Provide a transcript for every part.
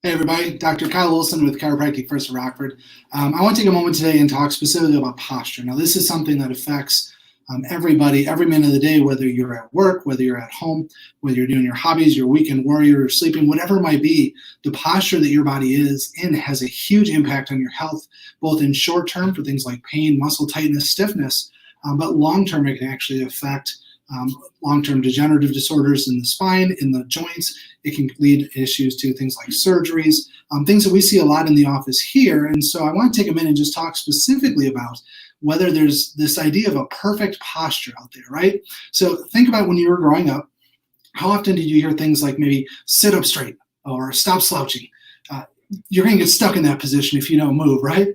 Hey everybody, Dr. Kyle Wilson with Chiropractic First of Rockford. I want to take a moment today and talk specifically about posture. Now, this is something that affects everybody every minute of the day, whether you're at work, whether you're at home, whether you're doing your hobbies, your weekend warrior, or sleeping, whatever it might be. The posture that your body is in has a huge impact on your health, both in short term for things like pain, muscle tightness, stiffness, but long term it can actually affect long-term degenerative disorders in the spine, in the joints. It can lead issues to things like surgeries, things that we see a lot in the office here. And so I want to take a minute and just talk specifically about whether there's this idea of a perfect posture out there, right? So think about when you were growing up, how often did you hear things like maybe sit up straight or stop slouching? You're going to get stuck in that position if you don't move, right?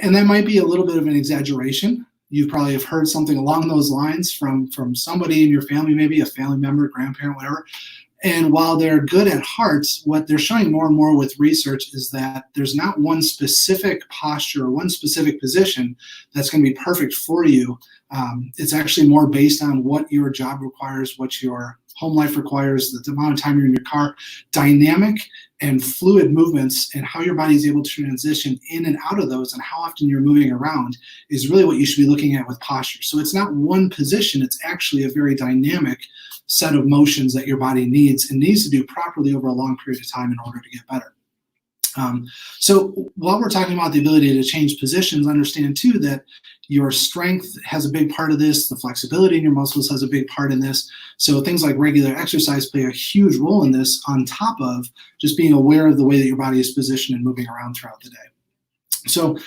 And that might be a little bit of an exaggeration. You probably have heard something along those lines from somebody in your family, maybe a family member, grandparent, whatever. And while they're good at heart, what they're showing more and more with research is that there's not one specific posture or one specific position that's going to be perfect for you. It's actually more based on what your job requires, what your home life requires, the amount of time you're in your car, dynamic and fluid movements, and how your body is able to transition in and out of those and how often you're moving around is really what you should be looking at with posture. So it's not one position, it's actually a very dynamic set of motions that your body needs and needs to do properly over a long period of time in order to get better. So while we're talking about the ability to change positions, understand too that your strength has a big part of this, the flexibility in your muscles has a big part in this. So things like regular exercise play a huge role in this, on top of just being aware of the way that your body is positioned and moving around throughout the day. So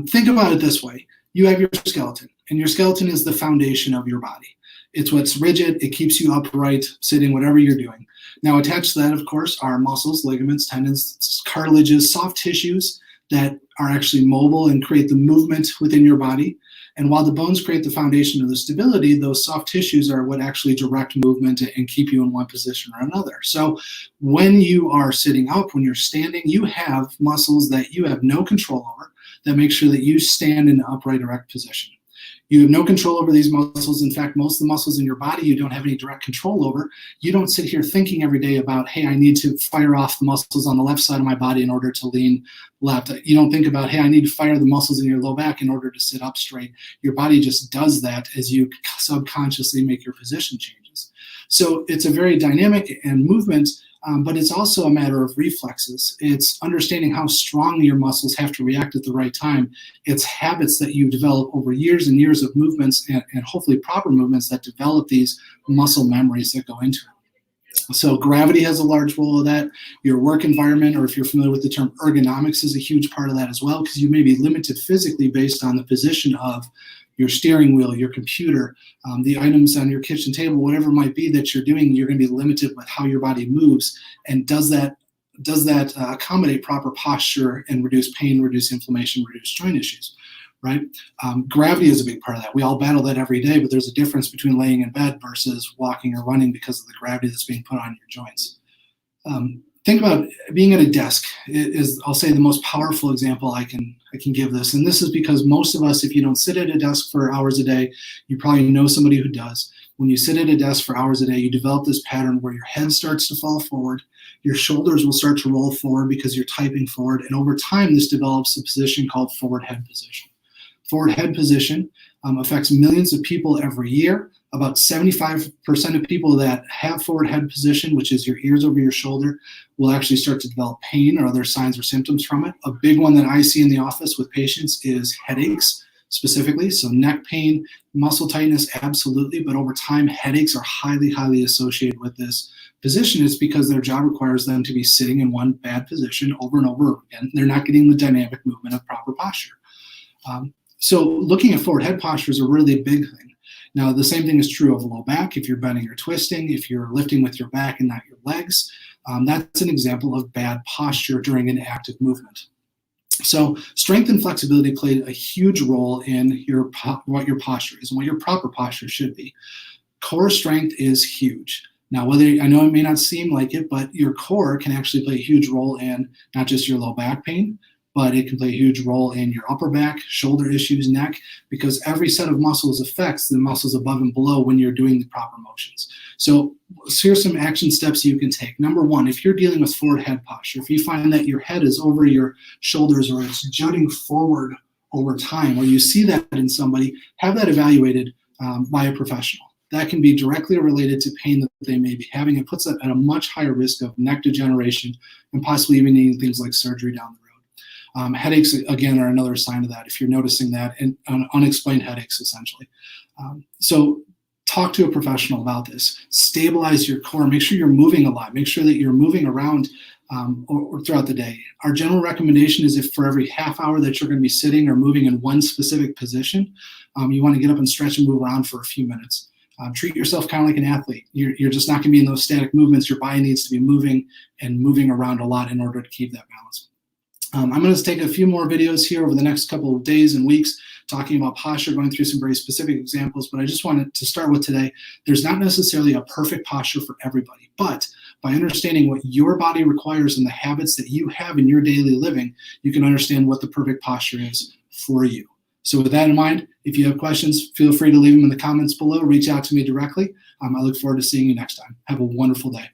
think about it this way. You have your skeleton, and your skeleton is the foundation of your body. It's what's rigid, it keeps you upright, sitting, whatever you're doing. Now attached to that, of course, are muscles, ligaments, tendons, cartilages, soft tissues that are actually mobile and create the movement within your body. And while the bones create the foundation of the stability, those soft tissues are what actually direct movement and keep you in one position or another. So when you are sitting up, when you're standing, you have muscles that you have no control over that make sure that you stand in an upright, erect position. You have no control over these muscles. In fact, most of the muscles in your body you don't have any direct control over. You don't sit here thinking every day about, hey, I need to fire off the muscles on the left side of my body in order to lean left. You don't think about, hey, I need to fire the muscles in your low back in order to sit up straight. Your body just does that as you subconsciously make your position changes. So it's a very dynamic and movement, but it's also a matter of reflexes. It's understanding how strongly your muscles have to react at the right time. It's habits that you develop over years and years of movements and hopefully proper movements that develop these muscle memories that go into it. So gravity has a large role of that. Your work environment, or if you're familiar with the term ergonomics, is a huge part of that as well, because you may be limited physically based on the position of your steering wheel, your computer, the items on your kitchen table, whatever it might be that you're doing, you're going to be limited with how your body moves. And does that accommodate proper posture and reduce pain, reduce inflammation, reduce joint issues, right? Gravity is a big part of that. We all battle that every day, but there's a difference between laying in bed versus walking or running because of the gravity that's being put on your joints. Think about being at a desk is, I'll say, the most powerful example I can give this. And this is because most of us, if you don't sit at a desk for hours a day, you probably know somebody who does. When you sit at a desk for hours a day, you develop this pattern where your head starts to fall forward, your shoulders will start to roll forward because you're typing forward. And over time, this develops a position called forward head position. Forward head position affects millions of people every year. About 75% of people that have forward head position, which is your ears over your shoulder, will actually start to develop pain or other signs or symptoms from it. A big one that I see in the office with patients is headaches specifically. So neck pain, muscle tightness, absolutely. But over time, headaches are highly, highly associated with this position. It's because their job requires them to be sitting in one bad position over and over again. They're not getting the dynamic movement of proper posture. So looking at forward head posture is a really big thing. Now, the same thing is true of low back. If you're bending or twisting, if you're lifting with your back and not your legs, that's an example of bad posture during an active movement. So strength and flexibility played a huge role in what your posture is and what your proper posture should be. Core strength is huge. Now, I know it may not seem like it, but your core can actually play a huge role in not just your low back pain, but it can play a huge role in your upper back, shoulder issues, neck, because every set of muscles affects the muscles above and below when you're doing the proper motions. So here's some action steps you can take. Number one, if you're dealing with forward head posture, if you find that your head is over your shoulders or it's jutting forward over time, or you see that in somebody, have that evaluated by a professional. That can be directly related to pain that they may be having. It puts them at a much higher risk of neck degeneration and possibly even needing things like surgery down the road. Headaches, again, are another sign of that, if you're noticing that, and unexplained headaches, essentially. So talk to a professional about this. Stabilize your core. Make sure you're moving a lot. Make sure that you're moving around or throughout the day. Our general recommendation is if for every half hour that you're going to be sitting or moving in one specific position, you want to get up and stretch and move around for a few minutes. Treat yourself kind of like an athlete. You're just not going to be in those static movements. Your body needs to be moving and moving around a lot in order to keep that balance. I'm going to take a few more videos here over the next couple of days and weeks talking about posture, going through some very specific examples, but I just wanted to start with today. There's not necessarily a perfect posture for everybody, but by understanding what your body requires and the habits that you have in your daily living, you can understand what the perfect posture is for you. So with that in mind, if you have questions, feel free to leave them in the comments below. Reach out to me directly. I look forward to seeing you next time. Have a wonderful day.